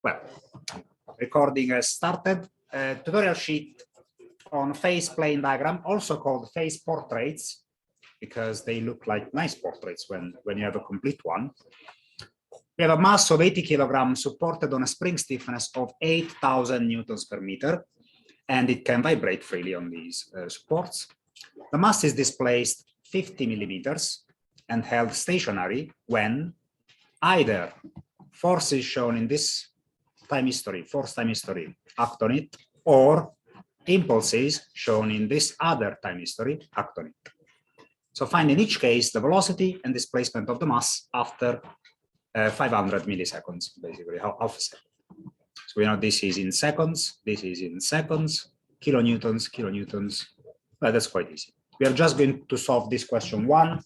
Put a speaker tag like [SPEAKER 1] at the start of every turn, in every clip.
[SPEAKER 1] Well, recording has started. Tutorial sheet on phase plane diagram, also called phase portraits, because they look like nice portraits when you have a complete one. We have a mass of 80 kilograms supported on a spring stiffness of 8,000 newtons per meter, and it can vibrate freely on these supports. The mass is displaced 50 millimeters and held stationary when either forces shown in this time history, force time history, act on it, or impulses shown in this other time history, act on it. So find in each case the velocity and displacement of the mass after 500 milliseconds, basically half a second. So we know this is in seconds, this is in seconds, kilonewtons. Well, that's quite easy. We are just going to solve this question one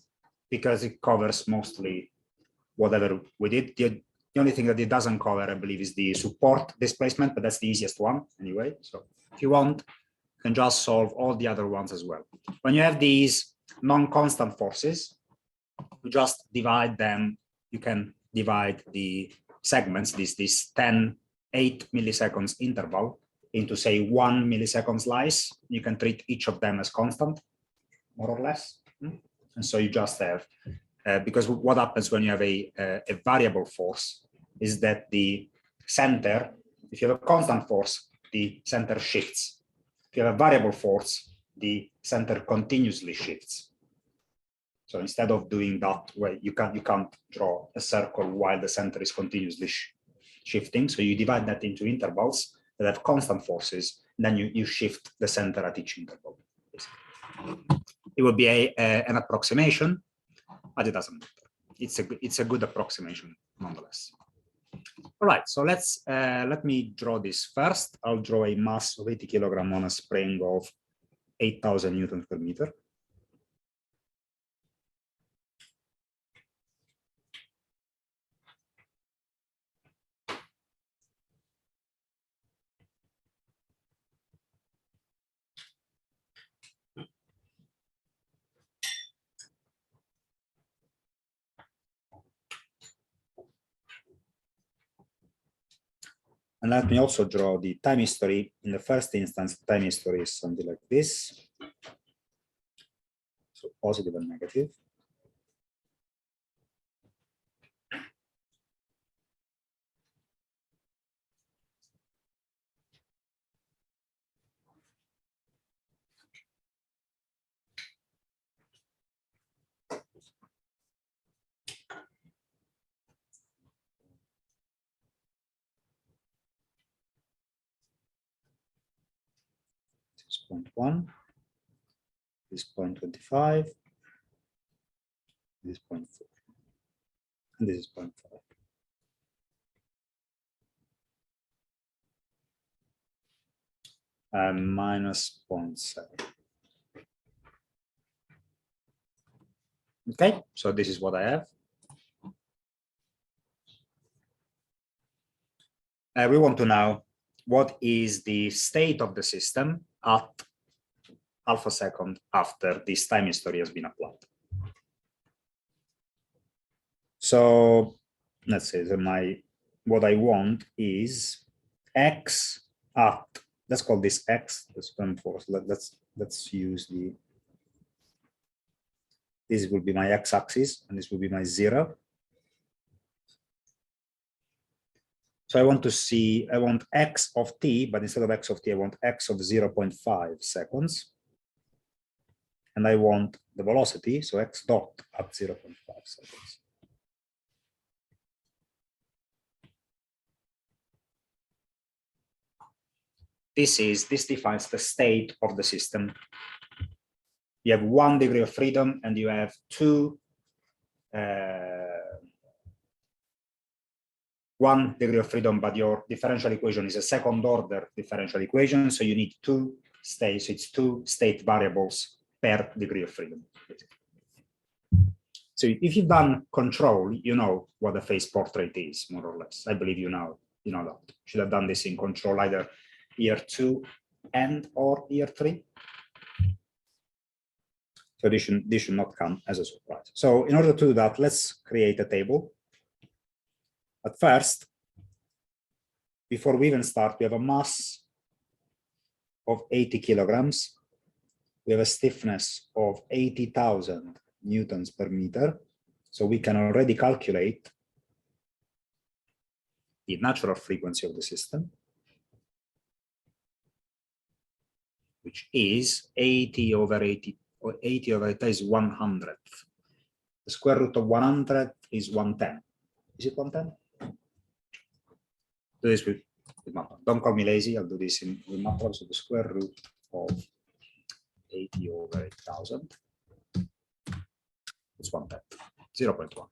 [SPEAKER 1] because it covers mostly whatever we did. The only thing that it doesn't cover, I believe, is the support displacement, but that's the easiest one anyway. So if you want, you can just solve all the other ones as well. When you have these non-constant forces, you just divide them. You can divide the segments, this 10, 8 milliseconds interval into, say, 1 millisecond slice. You can treat each of them as constant, more or less. And so you just have, because what happens when you have a variable force is that the center, if you have a constant force, the center shifts. If you have a variable force, the center continuously shifts. So instead of doing that way, you can't draw a circle while the center is continuously shifting. So you divide that into intervals that have constant forces, and then you shift the center at each interval. It would be an approximation, but it doesn't matter. It's a good approximation nonetheless. All right, so let me draw this first. I'll draw a mass of 80 kilograms on a spring of 8,000 newtons per meter. And let me also draw the time history. In the first instance, time history is something like this. So positive and negative. This is 0.1, this is 0.25, this is 0.4, and this is 0.5. And minus 0.7. Okay, so this is what I have. We want to know what is the state of the system at half a second after this time history has been applied. So let's say that what I want is x at, let's call this x, the spin force. Let's use this will be my x-axis and this will be my 0. So I want x of t, but instead of x of t, I want x of 0.5 seconds. And I want the velocity, so x dot at 0.5 seconds. This defines the state of the system. You have 1 degree of freedom and you have 1 degree of freedom, but your differential equation is a second order differential equation. So you need 2 states, so it's 2 state variables per degree of freedom. So if you've done control, you know what a phase portrait is, more or less. I believe you know that. Should have done this in control either year 2 and or year 3. So this should not come as a surprise. So in order to do that, let's create a table. At first, before we even start, we have a mass of 80 kilograms. We have a stiffness of 80,000 newtons per meter. So we can already calculate the natural frequency of the system, which is 80 over 80, or 80 over 80 is 100th. The square root of 100 is 110. Is it 110? Do this with MATLAB. Don't call me lazy, I'll do this with MATLAB. So the square root of 80 over 8,000 is 1/10, 0.1.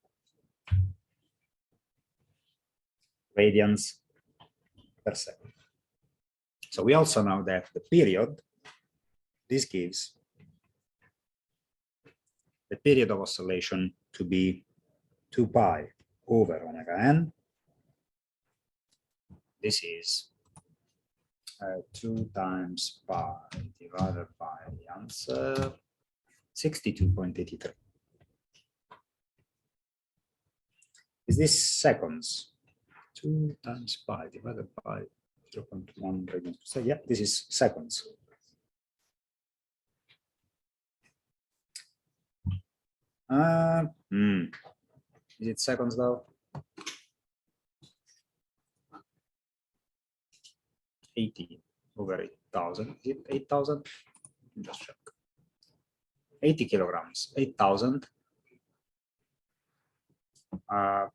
[SPEAKER 1] Radians per second. So we also know that the period, this gives the period of oscillation to be 2 pi over omega n. This is 2 times pi divided by the answer 62.83. Is this seconds? 2 times pi divided by 0.1 radians per second. Yeah, this is seconds. Is it seconds though? 80 over 8,000. Is it 8,000? Just check. 80 kilograms, 8,000. Okay.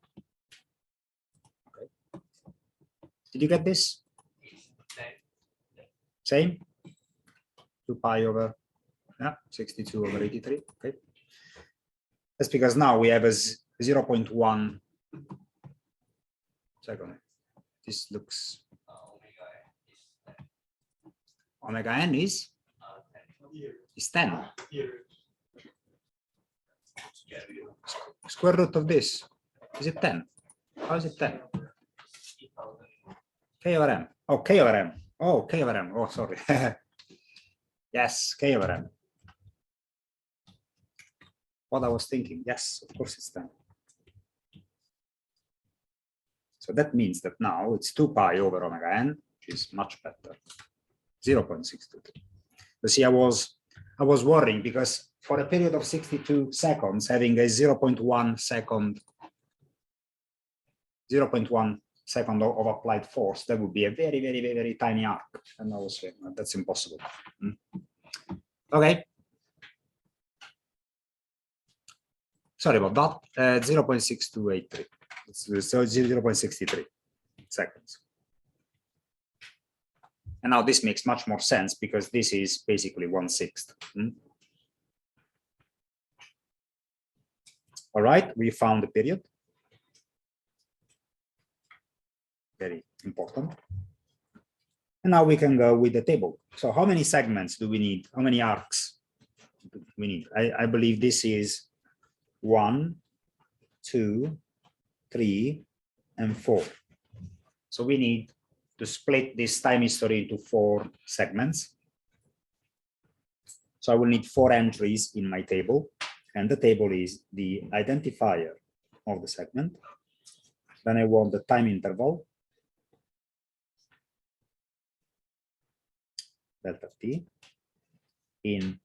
[SPEAKER 1] Did you get this? Same? 2 pi over, yeah, 62 over 83. Okay. That's because now we have a 0.1 second. This looks. Omega n is 10. Square root of this, is it 10? How is it 10? K over m. Oh, K over m. Oh, K over m. Oh, sorry. Yes, K over m. What I was thinking. Yes, of course it's 10. So that means that now it's 2 pi over omega n, which is much better. 0.623. You see, I was worrying because for a period of 62 seconds, having a 0.1 second of applied force, that would be a very, very, very, very tiny arc. And I was saying that's impossible. Okay. Sorry about that. 0.6283. So 0.63 seconds. And now this makes much more sense because this is basically 1/6. All right, we found the period. Very important. And now we can go with the table. So how many segments do we need? How many arcs do we need? I believe this is 1, 2, 3, and 4. So we need to split this time history into 4 segments. So I will need 4 entries in my table, and the table is the identifier of the segment. Then I want the time interval, delta t, in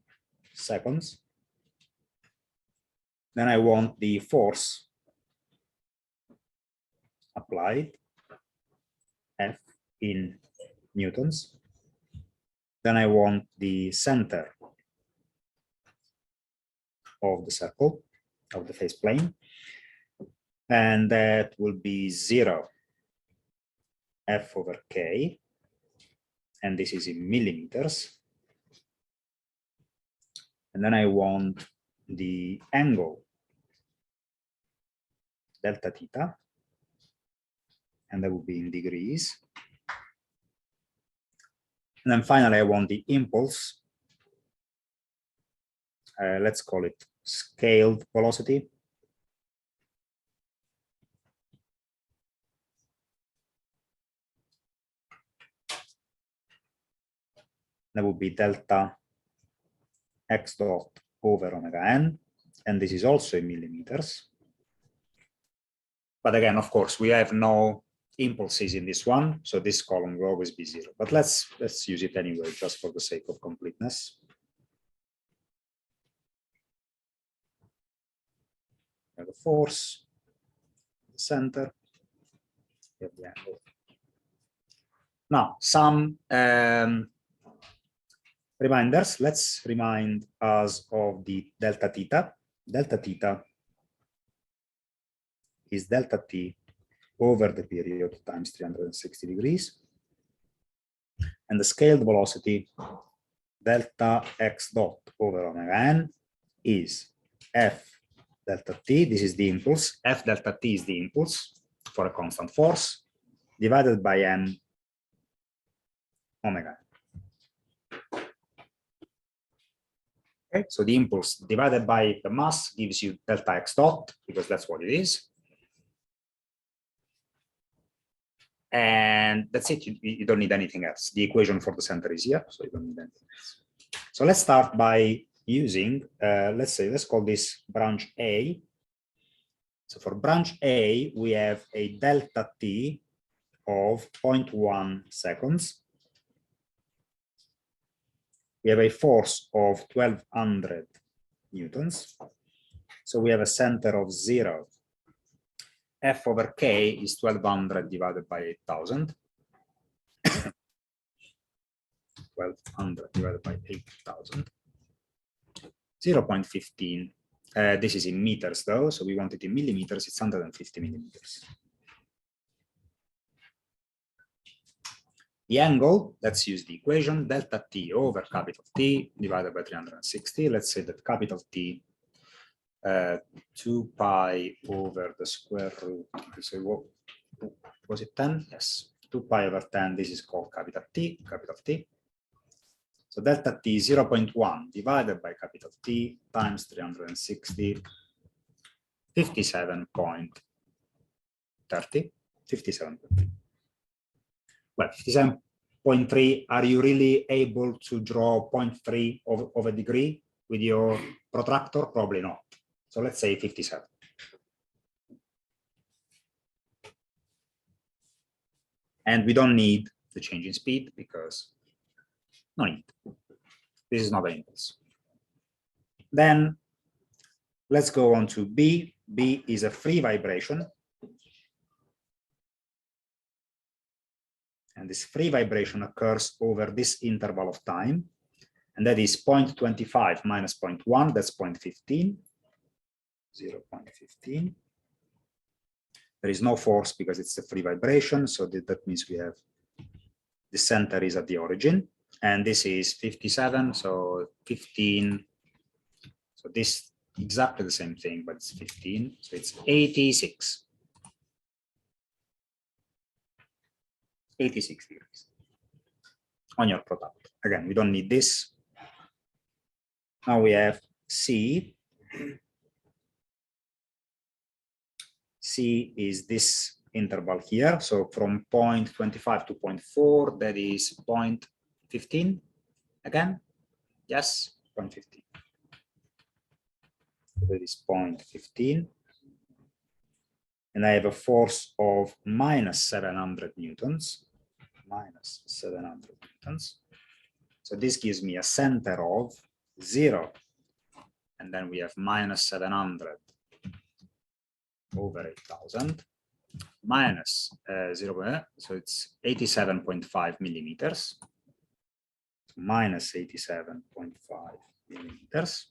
[SPEAKER 1] seconds. Then I want the force applied, F, in newtons. Then I want the center of the circle, of the phase plane, and that will be 0 F over K, and this is in millimeters. And then I want the angle, delta theta, and that will be in degrees. And then finally, I want the impulse. Let's call it scaled velocity. That would be delta x dot over omega n, and this is also in millimeters. But again, of course, we have no impulses in this one, so this column will always be 0. But let's use it anyway, just for the sake of completeness. We have the force, the center, we have the angle. Now, some reminders. Let's remind us of the delta theta. Delta theta is delta t over the period times 360 degrees. And the scaled velocity delta x dot over omega n is f delta t. This is the impulse. F delta t is the impulse for a constant force divided by n omega. Okay, so the impulse divided by the mass gives you delta x dot, because that's what it is. And that's it. You don't need anything else. The equation for the center is here, so you don't need anything else. So let's start by using, let's call this branch A. So for branch A, we have a delta t of 0.1 seconds. We have a force of 1200 newtons. So we have a center of 0. F over K is 1200 divided by 8000. 1200 divided by 8000. 0.15. This is in meters though, so we want it in millimeters. It's 150 millimeters. The angle, let's use the equation, delta t over capital T divided by 360. Let's say that capital T 2 pi over the square root. So what was it, 10? Yes, 2 pi over 10. This is called capital T, capital T. So delta T 0.1 divided by capital T times 360, 57.30, 57.3. Well, 57.3. Are you really able to draw 0.3 of a degree with your protractor? Probably not. So let's say 57. And we don't need the change in speed because no need. This is not an impulse. Then let's go on to B. B is a free vibration. And this free vibration occurs over this interval of time. And that is 0.25 minus 0.1, that's 0.15. 0.15. There is no force because it's a free vibration, so that means we have the center is at the origin, and this is 57, so 15. So this exactly the same thing, but it's 15, so it's 86. 86 degrees on your product. Again, we don't need this. Now we have C. C is this interval here. So from 0.25 to 0.4, that is 0.15 again. Yes, 0.15. That is 0.15. And I have a force of minus 700 newtons. Minus 700 newtons. So this gives me a center of 0. And then we have minus 700 over 8000 minus 0, so it's 87.5 millimeters, minus 87.5 millimeters.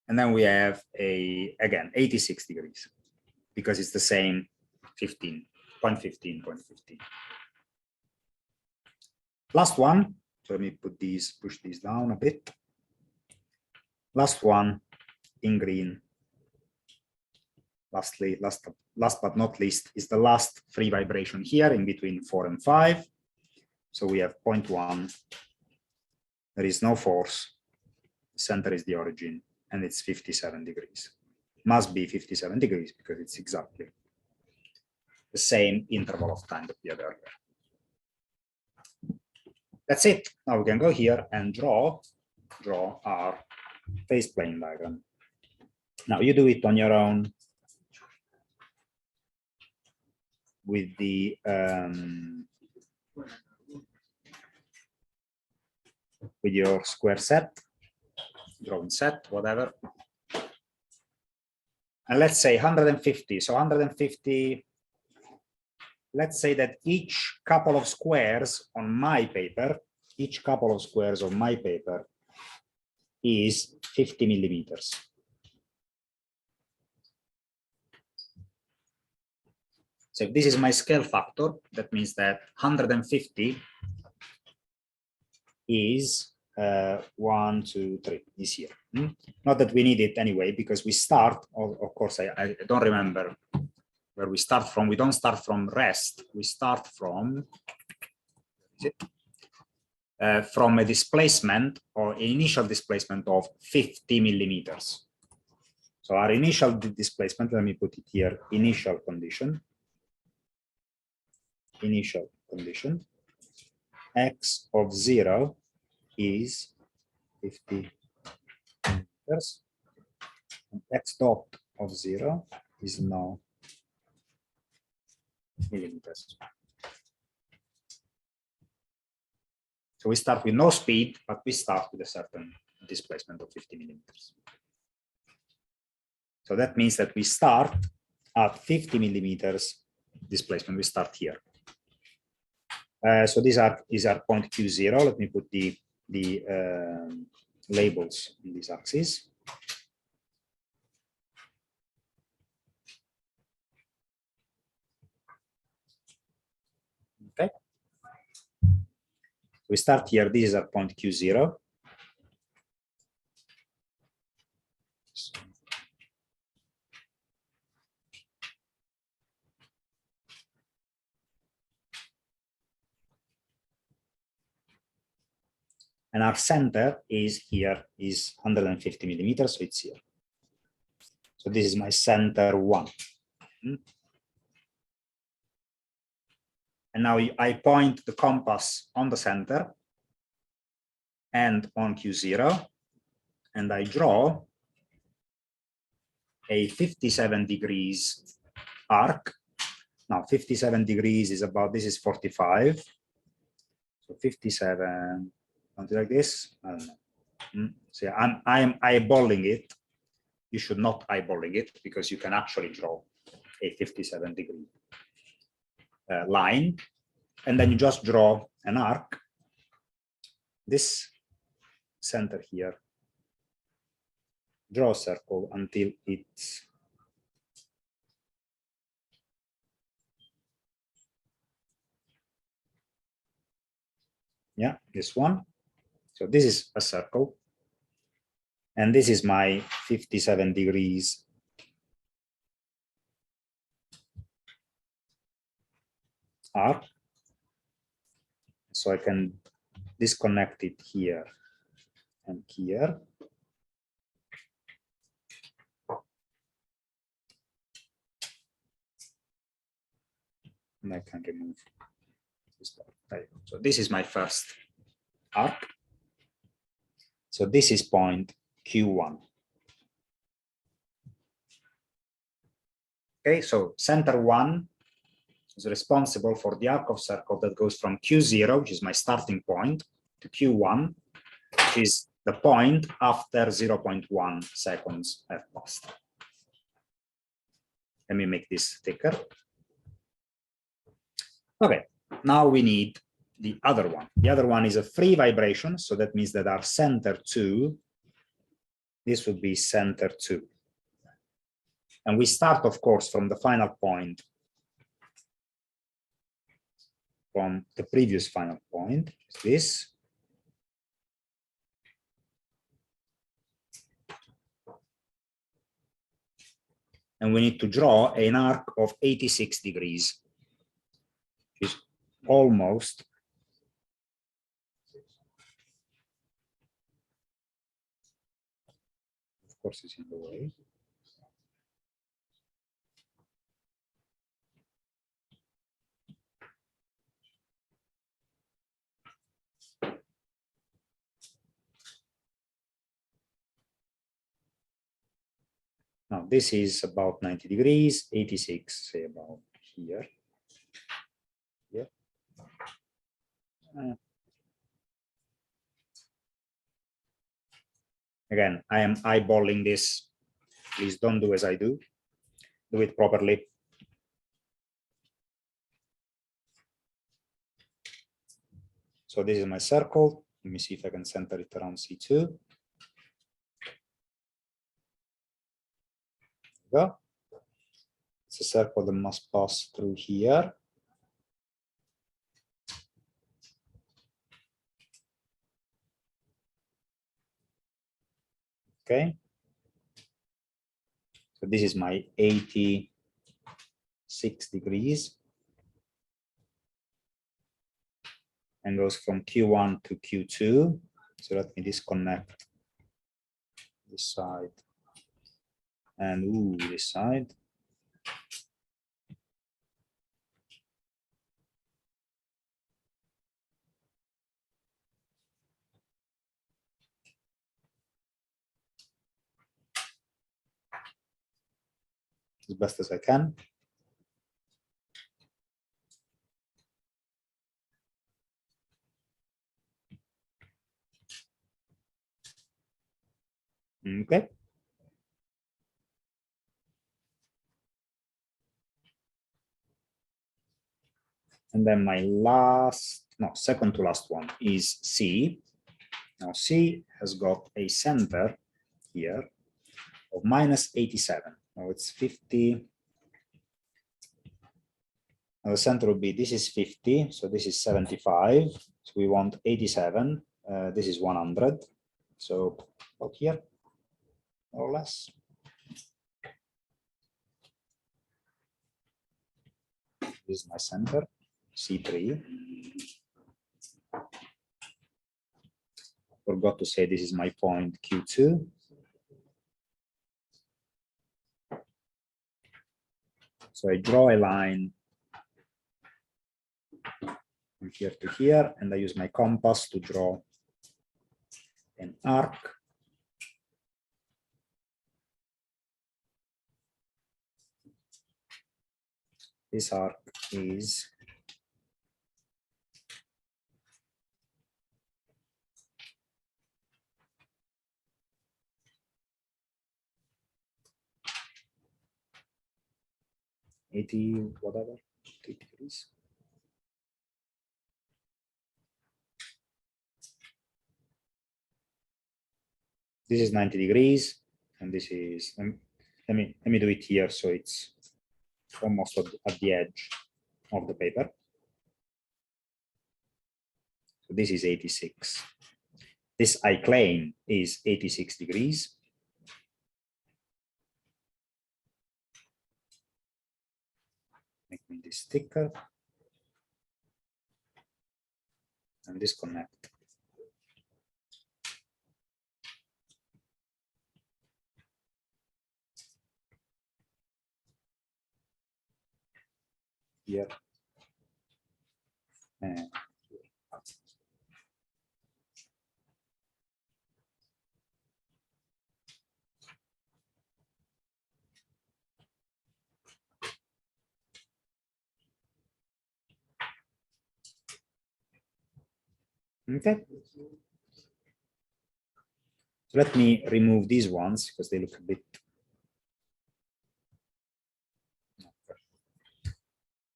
[SPEAKER 1] And then we have again 86 degrees because it's the same 15, 0.15, 0.15. Last one, so let me push these down a bit. Last one in green. Lastly, last but not least, is the last free vibration here in between 4 and 5. So we have 0.1. There is no force. The center is the origin, and it's 57 degrees. Must be 57 degrees because it's exactly the same interval of time that we had earlier. That's it. Now we can go here and draw our phase plane diagram. Now you do it on your own. with the with your square set, drawing set, whatever. And let's say 150. So 150, let's say that each couple of squares on my paper, each couple of squares on my paper is 50 millimeters. So if this is my scale factor, that means that 150 is 1, 2, 3 is here. Not that we need it anyway, because we start, of course, I don't remember where we start from. We don't start from rest. We start from a displacement or initial displacement of 50 millimeters. So our initial displacement, let me put it here, initial condition, x of 0 is 50 meters, and x dot of 0 is now millimeters. So we start with no speed, but we start with a certain displacement of 50 millimeters. So that means that we start at 50 millimeters displacement. We start here. So these are point Q0. Let me put the labels in this axis. Okay. We start here. This is our point Q0. And our center is here, is 150 millimeters, so it's here. So this is my center 1. And now I point the compass on the center and on Q0, and I draw a 57 degrees arc. Now 57 degrees is about, this is 45. So 57, something like this. I don't know. So I'm eyeballing it. You should not eyeballing it, because you can actually draw a 57 degree line, and then you just draw an arc. This center here, draw a circle until it's this one. So this is a circle, and this is my 57 degrees arc. So I can disconnect it here and here. And I can remove this part. So this is my first arc. So this is point Q1. Okay, so center 1 is responsible for the arc of circle that goes from Q0, which is my starting point, to Q1, which is the point after 0.1 seconds have passed. Let me make this thicker. Okay, now we need the other one. The other one is a free vibration, so that means that our center 2, this would be center 2. And we start, of course, from the final point, from the previous final point, this. And we need to draw an arc of 86 degrees, which is almost of course it's in the way. Now this is about 90 degrees, 86, say about here. Again, I am eyeballing this. Please don't do as I do. Do it properly. So this is my circle. Let me see if I can center it around C2. Go. It's a circle that must pass through here. Okay. So this is my 86 degrees and goes from Q1 to Q2. So let me disconnect this side and this side. As best as I can. Okay. And then my second to last one is C. Now C has got a center here of -87. Now it's 50. Now the center will be, this is 50, so this is 75. So we want 87. This is 100. So about here, more or less. This is my center, C3. Forgot to say this is my point Q2. So I draw a line from here to here, and I use my compass to draw an arc. This arc is whatever, 80 degrees. This is 90 degrees, and this is, let me do it here so it's almost at the edge of the paper. So this is 86. This I claim is 86 degrees. Make me this thicker and disconnect. Here and here. Okay. So let me remove these ones because they look a bit.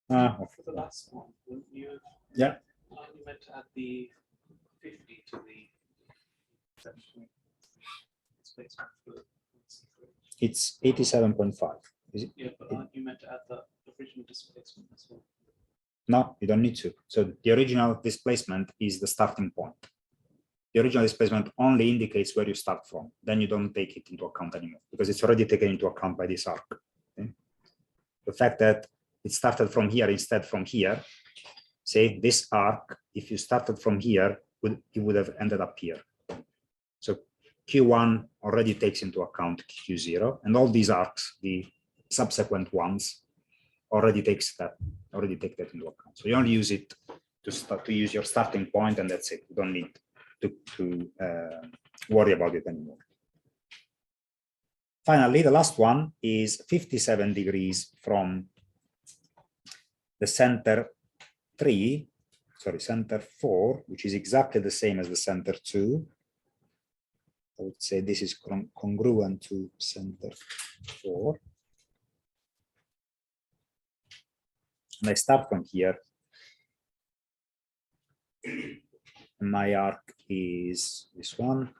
[SPEAKER 2] For the last one, wouldn't you?
[SPEAKER 1] Yeah.
[SPEAKER 2] You meant to add the 50 to the section.
[SPEAKER 1] It's 87.5. Is it?
[SPEAKER 2] Yeah, but aren't you meant to add the original displacement as well?
[SPEAKER 1] No, you don't need to. So the original displacement is the starting point. The original displacement only indicates where you start from. Then you don't take it into account anymore because it's already taken into account by this arc. Okay? The fact that it started from here instead from here, say this arc, if you started from here, you would have ended up here. So Q1 already takes into account Q0, and all these arcs, the subsequent ones, already take that into account. So you only use it to use your starting point, and that's it. You don't need to worry about it anymore. Finally, the last one is 57 degrees from the center 3 sorry, center 4, which is exactly the same as the center 2. I would say this is congruent to center 4. And I start from here. And my arc is this one.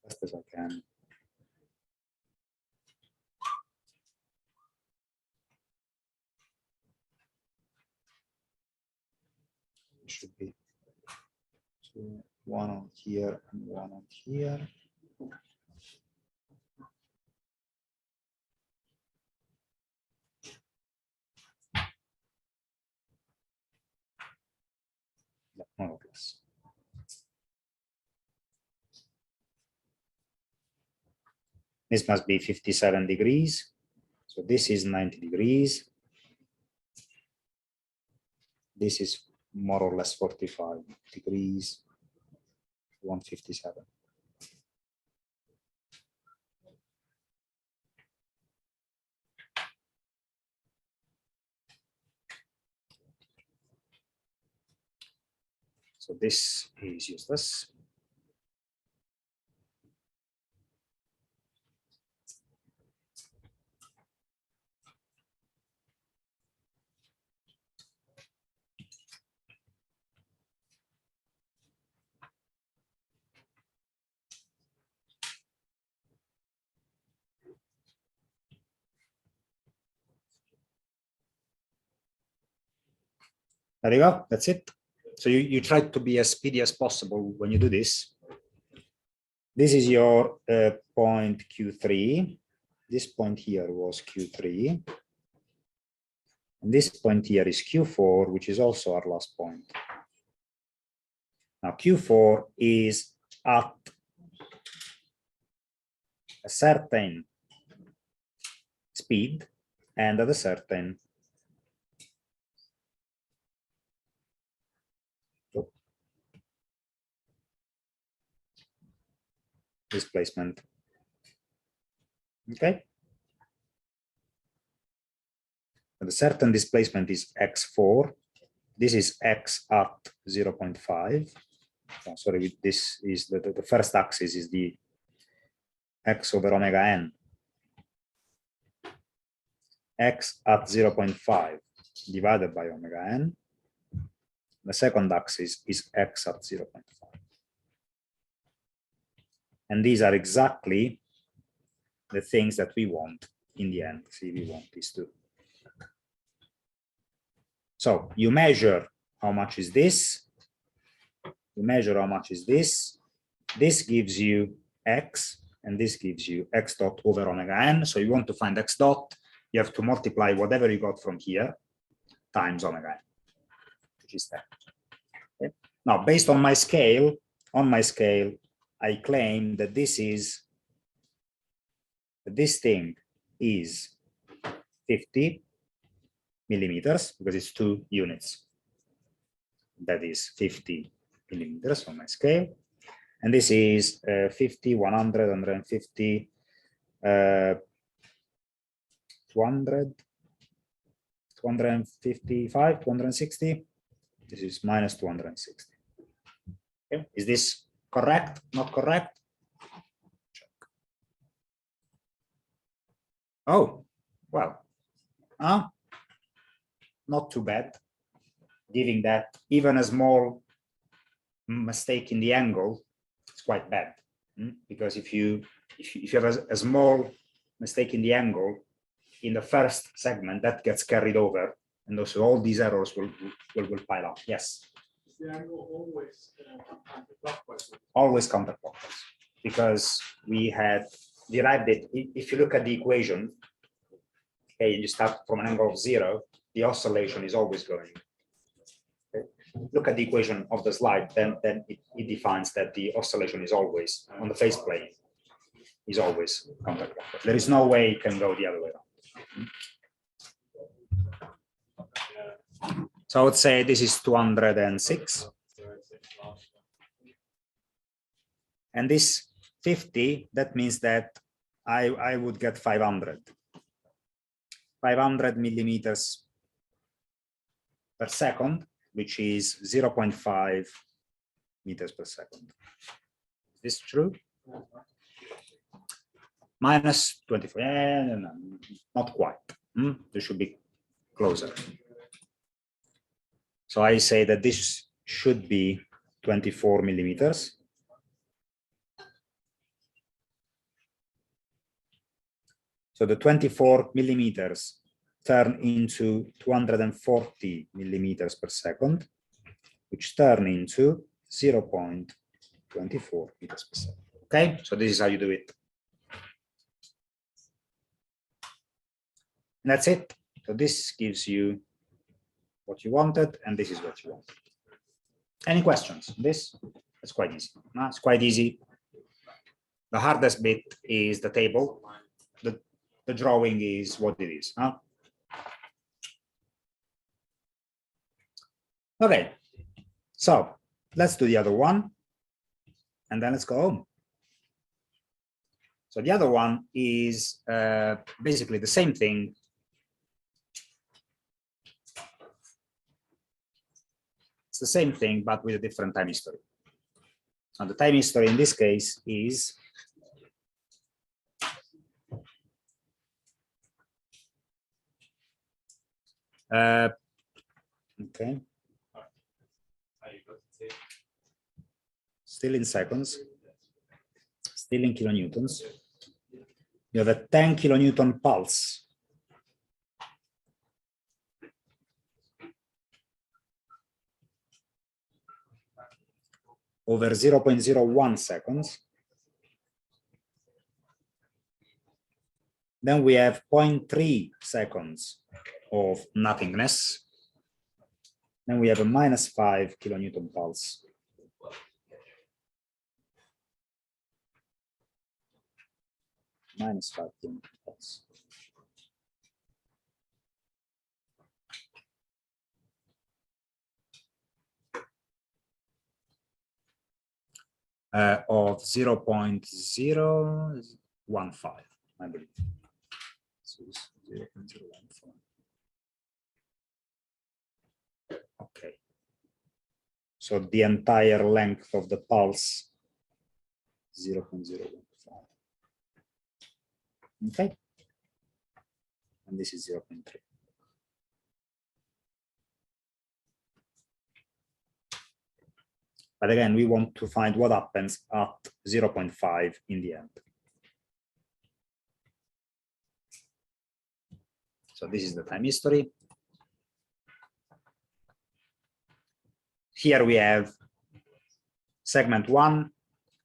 [SPEAKER 1] Best as I can. It should be two, one on here and one on here. Yeah, more or less. This must be 57 degrees. So this is 90 degrees. This is more or less 45 degrees, 157. So this is useless. There you go, that's it. So you try to be as speedy as possible when you do this. This is your point Q3. This point here was Q3. And this point here is Q4, which is also our last point. Now Q4 is at a certain speed and at a certain displacement. Okay. And the certain displacement is x4. This is x at 0.5. Oh, sorry, this is the first axis is the x over omega n. X at 0.5 divided by omega n. The second axis is x at 0.5. And these are exactly the things that we want in the end. See, we want these two. So you measure how much is this. You measure how much is this. This gives you x, and this gives you x dot over omega n. So you want to find x dot, you have to multiply whatever you got from here times omega n, which is that. Okay. Now, based on my scale, I claim that this thing is 50 millimeters because it's 2 units. That is 50 millimeters on my scale. And this is 50, 100, 150, 200, 255, 260. This is minus 260. Okay. Is this correct? Not correct? Check. Oh, well, not too bad. Giving that even a small mistake in the angle, it's quite bad. Because if you have a small mistake in the angle in the first segment, that gets carried over, and also all these errors will pile up. Yes.
[SPEAKER 2] Is the angle always counterclockwise?
[SPEAKER 1] Always counterclockwise, because we had derived it. If you look at the equation, okay, and you start from an angle of 0, the oscillation is always going. Okay. Look at the equation of the slide, then it defines that the oscillation is always on the phase plane, is always counterclockwise. There is no way it can go the other way around. So I would say this is 206. And this 50, that means that I would get 500 millimeters per second, which is 0.5 meters per second. Is this true? Minus 24, no, not quite. This should be closer. So I say that this should be 24 millimeters. So the 24 millimeters turn into 240 millimeters per second, which turn into 0.24 meters per second. Okay, so this is how you do it. And that's it. So this gives you what you wanted, and this is what you want. Any questions? This? It's quite easy. No, it's quite easy. The hardest bit is the table. The drawing is what it is. Huh? Okay, so let's do the other one, and then let's go home. So the other one is basically the same thing. It's the same thing, but with a different time history. And the time history in this case is okay. Still in seconds, still in kilonewtons. You have a 10 kilonewton pulse. Over 0.01 seconds. Then we have 0.3 seconds of nothingness. Then we have a -5 kilonewton pulse. -5 kilonewton pulse. Of 0.015, I believe. So 0.015. Okay. So the entire length of the pulse, 0.015. Okay. And this is 0.3. But again, we want to find what happens at 0.5 in the end. So this is the time history. Here we have segment 1,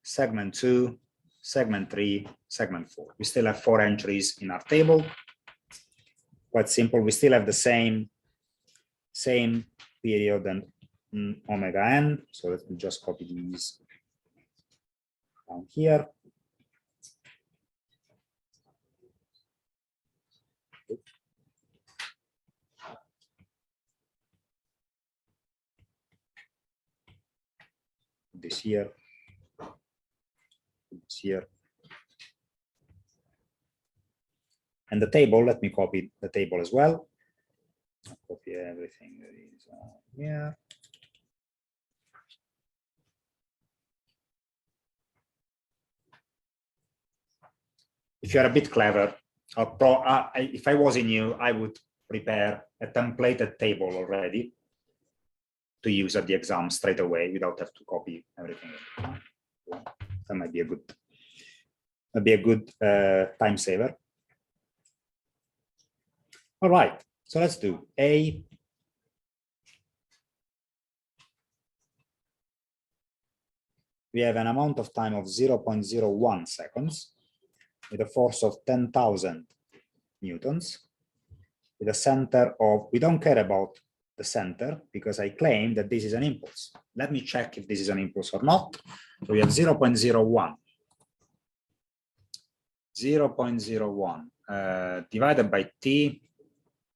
[SPEAKER 1] segment 2, segment 3, segment 4. We still have 4 entries in our table. Quite simple. We still have the same period and omega n. So let me just copy these down here. This here. This here. And the table, let me copy the table as well. I'll copy everything that is here. If you're a bit clever, if I was in you, I would prepare a templated table already to use at the exam straight away without have to copy everything. That might be a good time saver. All right, so let's do A. We have an amount of time of 0.01 seconds with a force of 10,000 newtons, with a center of, we don't care about the center because I claim that this is an impulse. Let me check if this is an impulse or not. So we have 0.01. 0.01 divided by t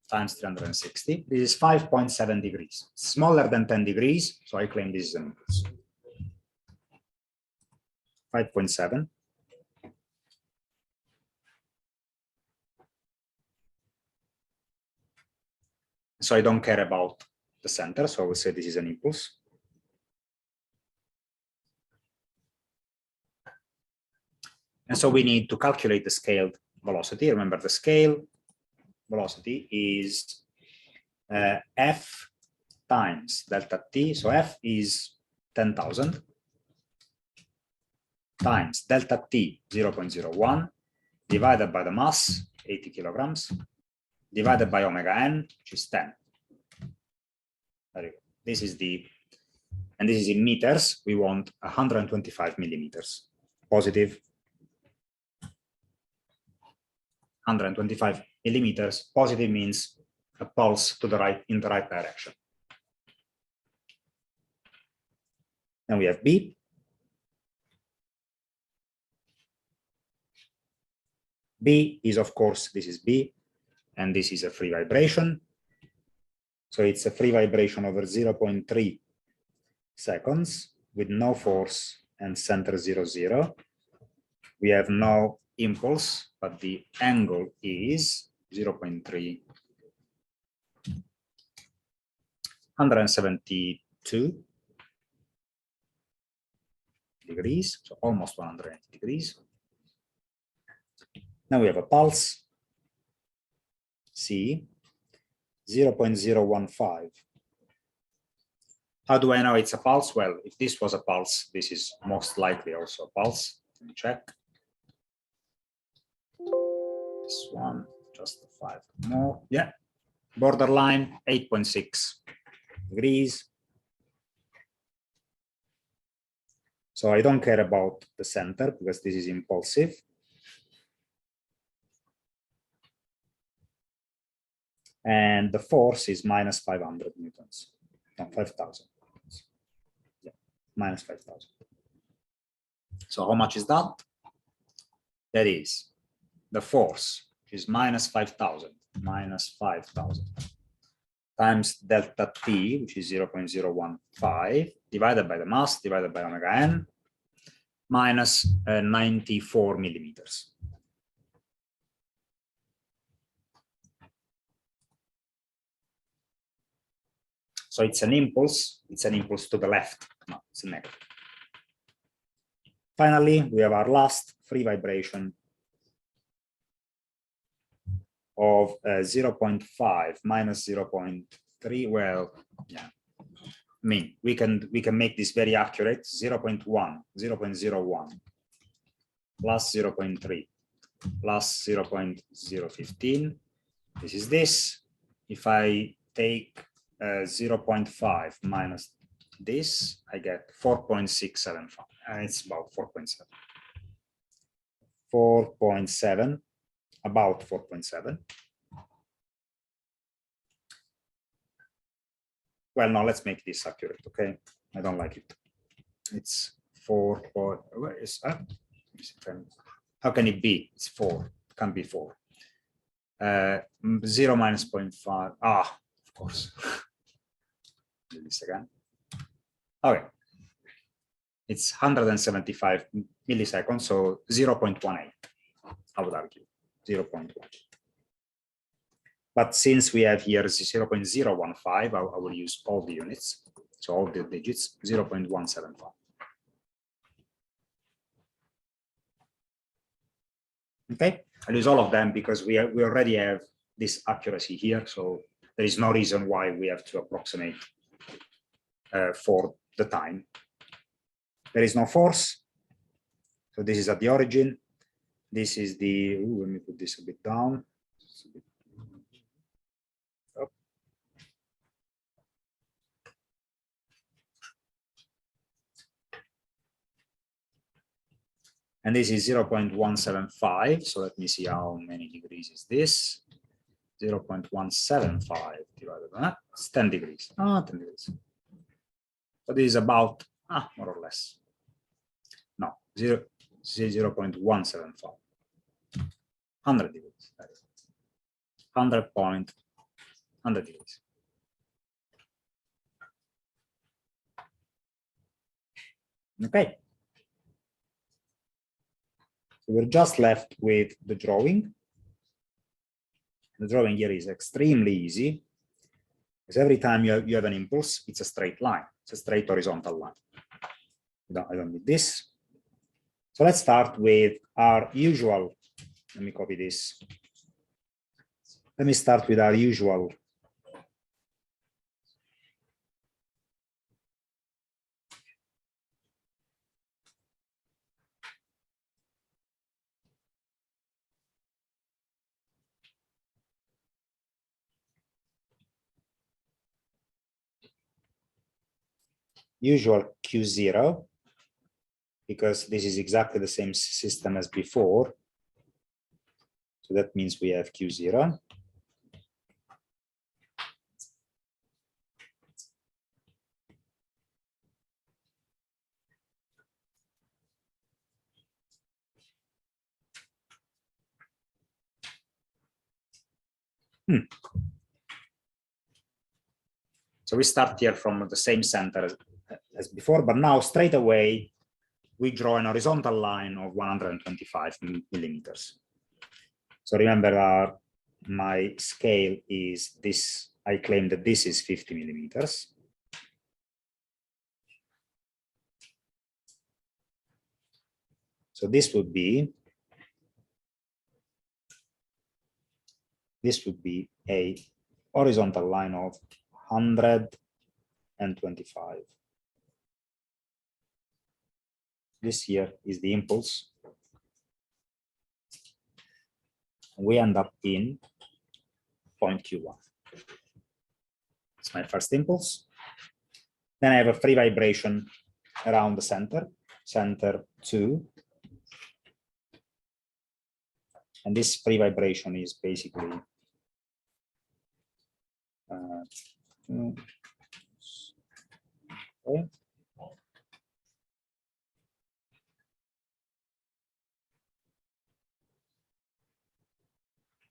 [SPEAKER 1] times 360. This is 5.7 degrees, smaller than 10 degrees. So I claim this is an impulse. 5.7. So I don't care about the center. So I will say this is an impulse. And so we need to calculate the scaled velocity. Remember, the scale velocity is f times delta t. So f is 10,000 times delta t 0.01 divided by the mass 80 kilograms divided by omega n, which is 10. Very good. This is and this is in meters. We want 125 millimeters. Positive 125 millimeters. Positive means a pulse to the right, in the right direction. Then we have B. B is, of course, this is B, and this is a free vibration. So it's a free vibration over 0.3 seconds with no force and center 0, 0. We have no impulse, but the angle is 0.3, 172 degrees, so almost 180 degrees. Now we have a pulse, C, 0.015. How do I know it's a pulse? Well, if this was a pulse, this is most likely also a pulse. Let me check. This one, just 5 more. Yeah, borderline 8.6 degrees. So I don't care about the center because this is impulsive. And the force is minus 500 newtons, no, 5,000. Yeah, minus 5,000. So how much is that? That is the force, which is minus 5,000, times delta T, which is 0.015, divided by the mass, divided by omega n, minus 94 millimeters. So it's an impulse to the left, no, it's a negative. Finally, we have our last free vibration of 0.5 minus 0.3. Well, yeah, I mean, we can make this very accurate. 0.1, 0.01 plus 0.3 plus 0.015. This is this. If I take 0.5 minus this, I get 4.675. It's about 4.7. 4.7, about 4.7. Well, no, let's make this accurate, okay? I don't like it. It's 4. Where is that? How can it be? It's 4. It can't be 4. 0 minus 0.5. Ah, of course. Do this again. Okay. It's 175 milliseconds, so 0.18. I would argue 0.1. But since we have here 0.015, I will use all the units, so all the digits, 0.175. Okay, I'll use all of them because we already have this accuracy here, so there is no reason why we have to approximate for the time. There is no force, so this is at the origin. This is the, let me put this a bit down. Oh. And this is 0.175. So let me see how many degrees is this. 0.175 divided by that. It's 10 degrees. 10 degrees. So this is about, more or less. No, 0.175. 100 degrees. 100 degrees. Okay. So we're just left with the drawing. The drawing here is extremely easy. Because every time you have an impulse, it's a straight line. It's a straight horizontal line. I don't need this. So let's start with our usual. Let me copy this. Let me start with our usual Q0, because this is exactly the same system as before. So that means we have Q0. So we start here from the same center as before, but now straight away, we draw an horizontal line of 125 millimeters. So remember, my scale is this. I claim that this is 50 millimeters. So this would be a horizontal line of 125. This here is the impulse. We end up in point Q1. It's my first impulse. Then I have a free vibration around the center 2. And this free vibration is basically okay.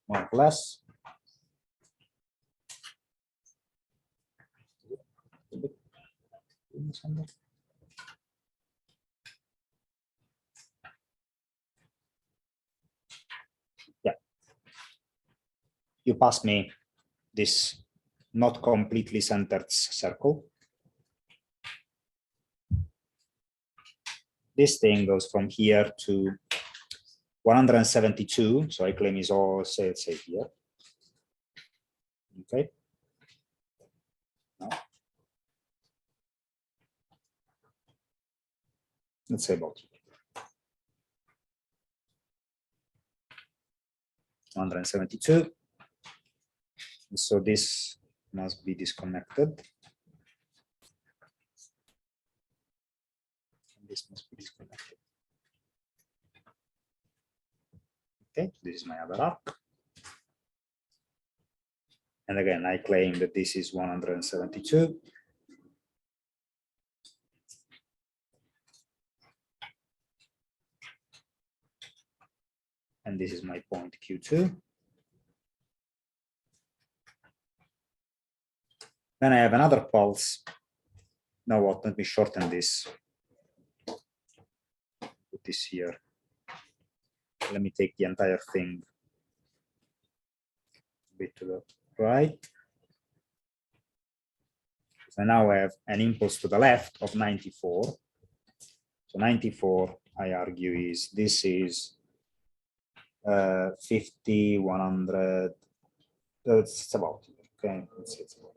[SPEAKER 1] More or less. Yeah. You pass me this not completely centered circle. This thing goes from here to 172. So I claim is all say here. Okay. No. Let's say about 172. So this must be disconnected. This must be disconnected. Okay, this is my other arc. And again, I claim that this is 172. And this is my point Q2. Then I have another pulse. Now what? Let me shorten this. Put this here. Let me take the entire thing a bit to the right. So now I have an impulse to the left of 94. So 94, I argue, is this is 50, 100. It's about, okay, it's about.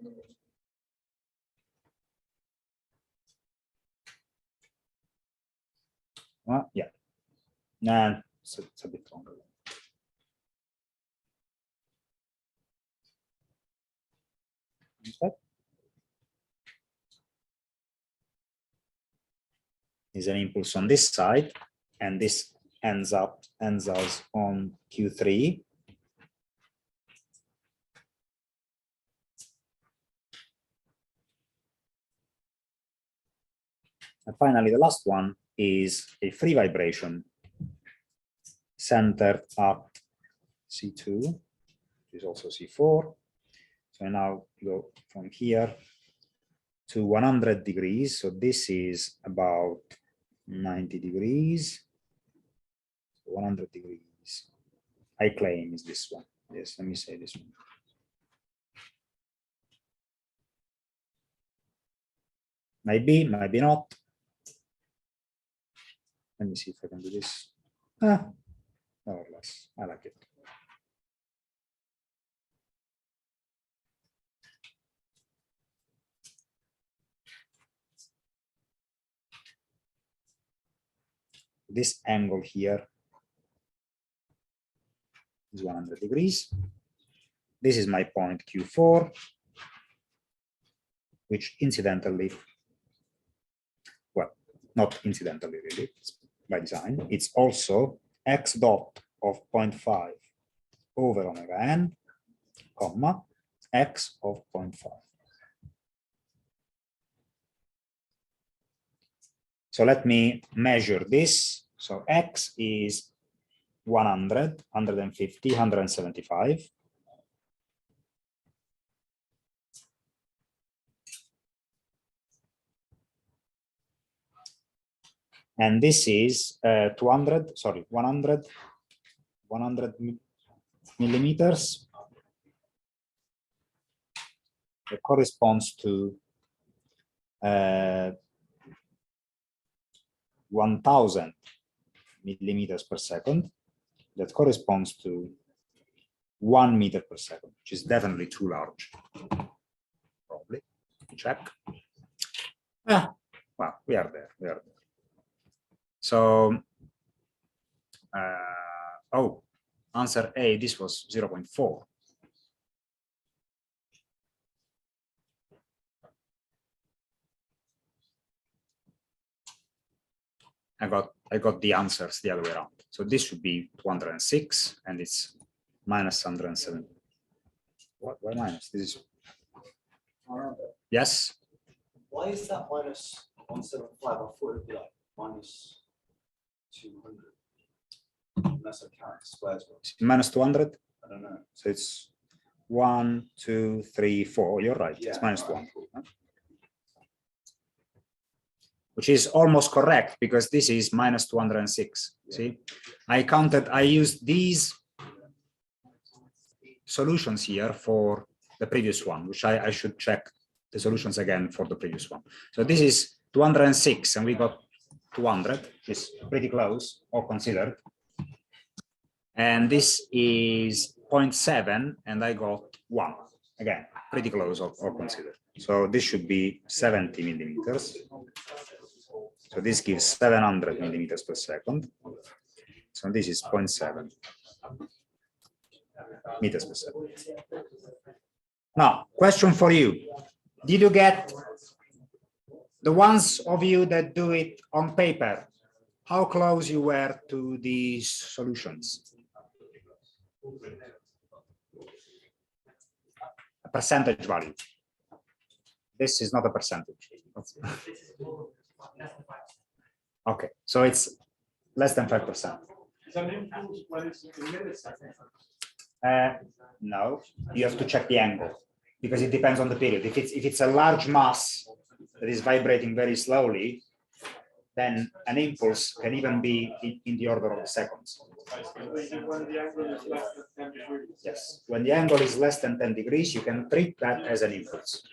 [SPEAKER 1] Yeah, and it's a bit longer. Okay. Is an impulse on this side, and this ends us on Q3. And finally, the last one is a free vibration centered at C2, which is also C4. So I now go from here to 100 degrees. So this is about 90 degrees. 100 degrees. I claim is this one. Yes, let me say this one. Maybe, maybe not. Let me see if I can do this. More or less, I like it. This angle here is 100 degrees. This is my point Q4, which incidentally, well, not incidentally really, it's by design, it's also x dot of 0.5 over omega n, comma, x of 0.5. So let me measure this. So x is 100, 150, 175. And this is 100 millimeters. It corresponds to 1000 millimeters per second. That corresponds to 1 meter per second, which is definitely too large. Probably. Check. Ah, well, we are there. We are there. So, oh, answer A, this was 0.4. I got the answers the other way around. So this should be 206, and it's minus 107. What? Why minus? This is yes.
[SPEAKER 2] Why is that minus 175? I thought it would be like minus 200. Unless I count squares.
[SPEAKER 1] Minus 200.
[SPEAKER 2] I don't know.
[SPEAKER 1] So it's 1, 2, 3, 4. You're right. Yeah, it's minus 200. Which is almost correct because this is minus 206. See, I used these solutions here for the previous one, which I should check the solutions again for the previous one. So this is 206, and we got 200, which is pretty close, all considered. And this is 0.7, and I got 1. Again, pretty close, all considered. So this should be 70 millimeters. So this gives 700 millimeters per second. So this is 0.7 meters per second. Now, question for you. Did you get the ones of you that do it on paper? How close you were to these solutions? A percentage value. This is not a percentage. Okay, so it's less than 5%. No, you have to check the angle because it depends on the period. If it's a large mass that is vibrating very slowly, then an impulse can even be in the order of seconds. Yes, when the angle is less than 10 degrees, you can treat that as an impulse.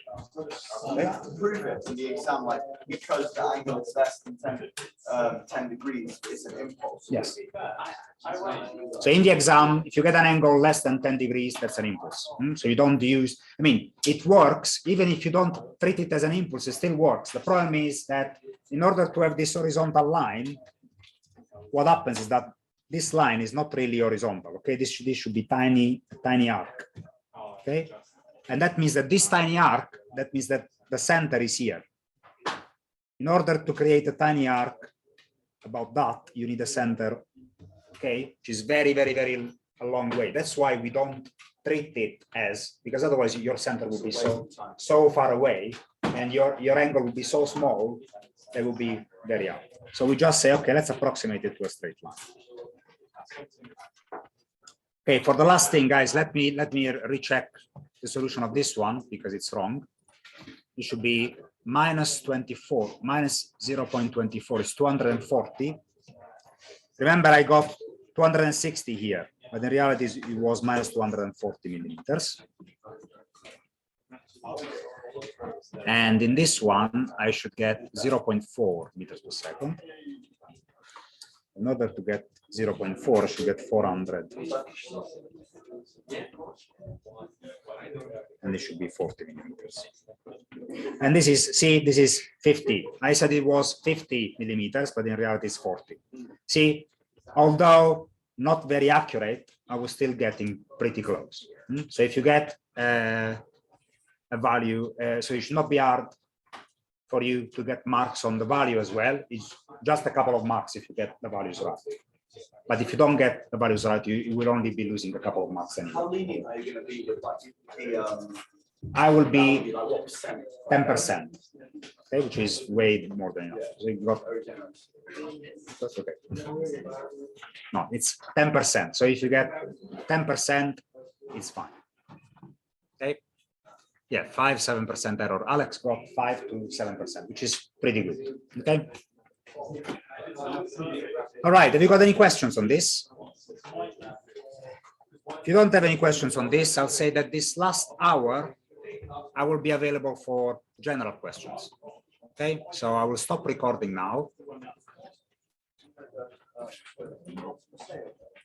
[SPEAKER 3] Okay. To prove it in the exam, like because the angle is less than 10 degrees, it's an impulse.
[SPEAKER 1] Yes. So in the exam, if you get an angle less than 10 degrees, that's an impulse. So you don't use, I mean, it works. Even if you don't treat it as an impulse, it still works. The problem is that in order to have this horizontal line, what happens is that this line is not really horizontal. Okay, this should be tiny arc. Okay, and that means that this tiny arc, that means that the center is here. In order to create a tiny arc about that, you need a center, okay, which is very a long way. That's why we don't treat it as, because otherwise your center will be so far away and your angle will be so small, it will be very hard. So we just say, okay, let's approximate it to a straight line. Okay, for the last thing, guys, let me recheck the solution of this one because it's wrong. It should be minus 24, minus 0.24 is 240. Remember, I got 260 here, but in reality, it was minus 240 millimeters. And in this one, I should get 0.4 meters per second. In order to get 0.4, I should get 400. And it should be 40 millimeters. And this is, see, this is 50. I said it was 50 millimeters, but in reality it's 40. See, although not very accurate, I was still getting pretty close. So if you get a value, so it should not be hard for you to get marks on the value as well. It's just a couple of marks if you get the values right. But if you don't get the values right, you will only be losing a couple of marks anyway.
[SPEAKER 3] How lenient are you going to be with like the
[SPEAKER 1] I will be
[SPEAKER 3] like what percent?
[SPEAKER 1] 10%, okay, which is way more than enough. So you got, that's okay. No, it's 10%. So if you get 10%, it's fine. Okay. Yeah, 5-7% error. Alex got 5 to 7%, which is pretty good. Okay. All right. Have you got any questions on this? If you don't have any questions on this, I'll say that this last hour, I will be available for general questions. Okay, so I will stop recording now.